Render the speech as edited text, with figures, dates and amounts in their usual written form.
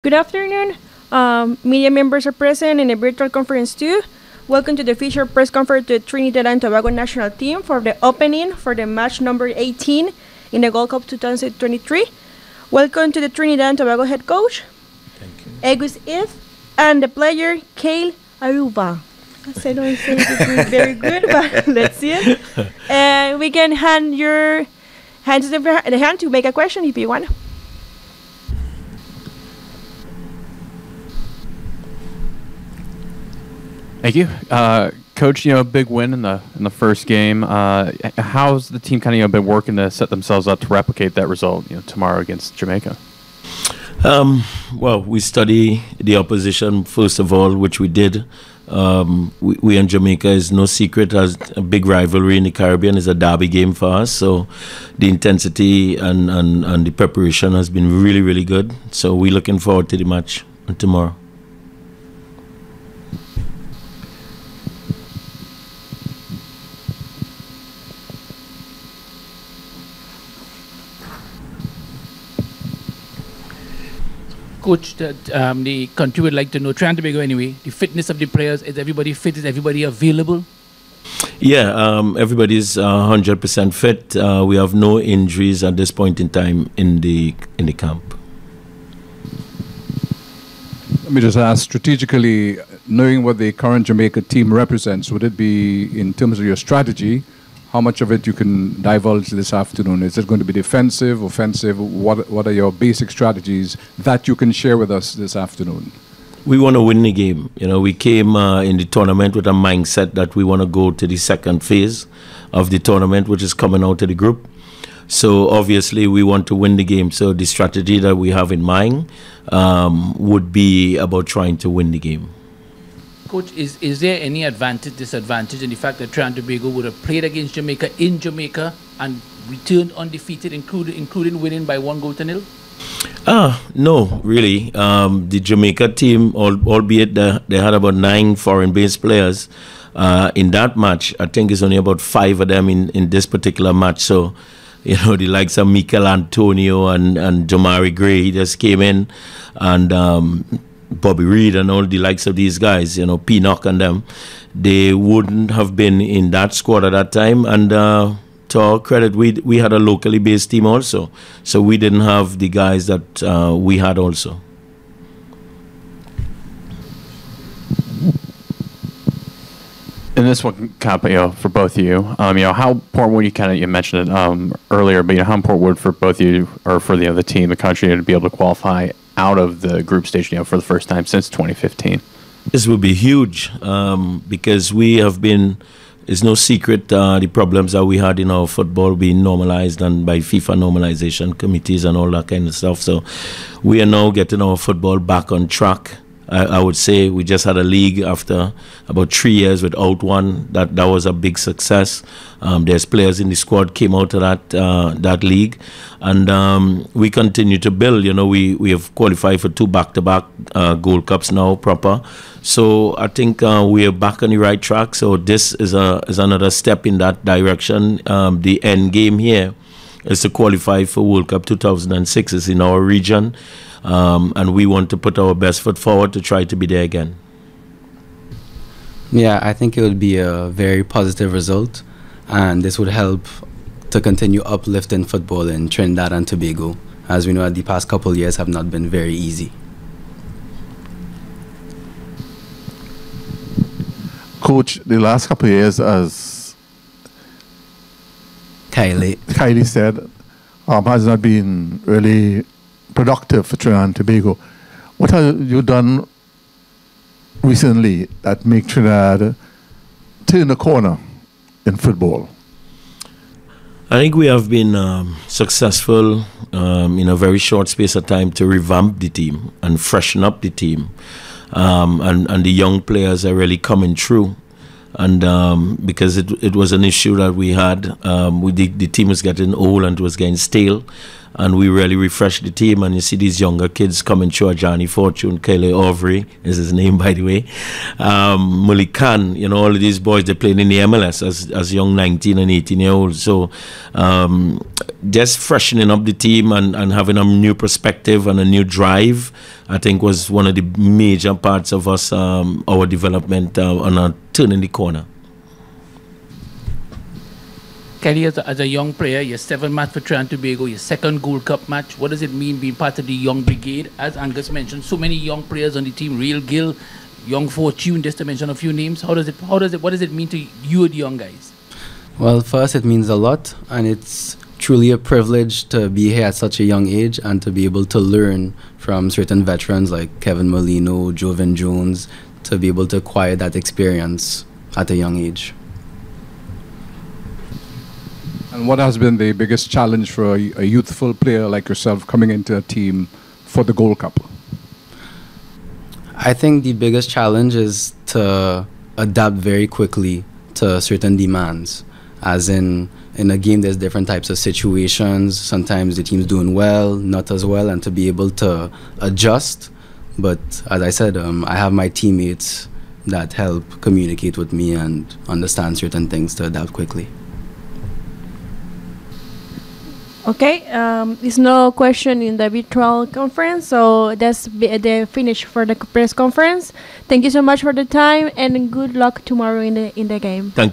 Good afternoon. Media members are present in the virtual conference too. Welcome to the official press conference to the Trinidad and Tobago national team for the opening for the match number 18 in the Gold Cup 2023. Welcome to the Trinidad and Tobago head coach, Agus If, and the player, Kale Aruba. I don't say it very good, but let's see it. And we can hand your hand to the hand to make a question if you want. Thank you, Coach. Big win in the first game. How's the team kind of been working to set themselves up to replicate that result tomorrow against Jamaica? Well, we study the opposition first of all, which we did. We and Jamaica is no secret as a big rivalry in the Caribbean. Is a derby game for us, so the intensity and the preparation has been really, really good. So we're looking forward to the match tomorrow. Coach, the country would like to know, Trinidad and Tobago anyway, the fitness of the players. Is everybody fit? Is everybody available? Yeah, everybody's 100% fit. We have no injuries at this point in time in the camp. Let me just ask, strategically, knowing what the current Jamaica team represents, would it be, in terms of your strategy, how much of it you can divulge this afternoon? Is it going to be defensive, offensive? What are your basic strategies that you can share with us this afternoon? We want to win the game. We came in the tournament with a mindset that we want to go to the second phase of the tournament, which is coming out of the group. So obviously we want to win the game. So the strategy that we have in mind would be about trying to win the game. Coach, is there any advantage, disadvantage in the fact that Trinidad and Tobago would have played against Jamaica in Jamaica and returned undefeated, including winning by 1-0? No, really. The Jamaica team, albeit they had about 9 foreign-based players in that match, I think it's only about 5 of them in this particular match. So, the likes of Mikel Antonio and Jamari Gray just came in, and Bobby Reed and all the likes of these guys, Pinnock and them, they wouldn't have been in that squad at that time. And to our credit, we had a locally based team also, so we didn't have the guys that we had also. In this one, for both of you, how important would you mentioned it earlier, but how important would for both of you or for the other team, the country, to be able to qualify out of the group stage, for the first time since 2015? This would be huge because we have been. It's no secret the problems that we had in our football being normalized and by FIFA normalization committees and all that kind of stuff. So we are now getting our football back on track. I would say we just had a league after about 3 years without one. That was a big success. There's players in the squad came out of that league, and we continue to build. We have qualified for 2 back-to-back Gold Cups now proper. So I think we are back on the right track. So this is another step in that direction. The end game here is to qualify for World Cup 2006. It's in our region. And we want to put our best foot forward to try to be there again. Yeah, I think it would be a very positive result, and this would help to continue uplifting football in Trinidad and Tobago, as we know the past couple of years have not been very easy. Coach, the last couple of years, as Kylie said, has not been really productive for Trinidad and Tobago. What have you done recently that make Trinidad turn the corner in football? I think we have been successful in a very short space of time to revamp the team and freshen up the team. And the young players are really coming through. And because it was an issue that we had, the team was getting old and it was getting stale. and we really refreshed the team. And you see these younger kids coming through, Johnny Fortune, Kelly Overy is his name, by the way, Malik Khan, you know, all of these boys, they played in the MLS as young 19 and 18-year-olds. So just freshening up the team and having a new perspective and a new drive, I think, was one of the major parts of us, our development on a turning the corner. Kelly, as a young player, your 7th match for Trinidad and Tobago, your 2nd Gold Cup match. What does it mean being part of the young brigade? As Angus mentioned, so many young players on the team, Real Gill, Young Fortune, just to mention a few names. What does it mean to you, the young guys? Well, first, it means a lot, and it's truly a privilege to be here at such a young age and to be able to learn from certain veterans like Kevin Molino, Jovan Jones, to be able to acquire that experience at a young age. And what has been the biggest challenge for a youthful player like yourself coming into a team for the Gold Cup? I think the biggest challenge is to adapt very quickly to certain demands. As in a game, there's different types of situations. Sometimes the team's doing well, not as well, and to be able to adjust. But as I said, I have my teammates that help communicate with me and understand certain things to adapt quickly. Okay, there's no question in the virtual conference, so that's the finish for the press conference. Thank you so much for the time, and good luck tomorrow in the game. Thank you.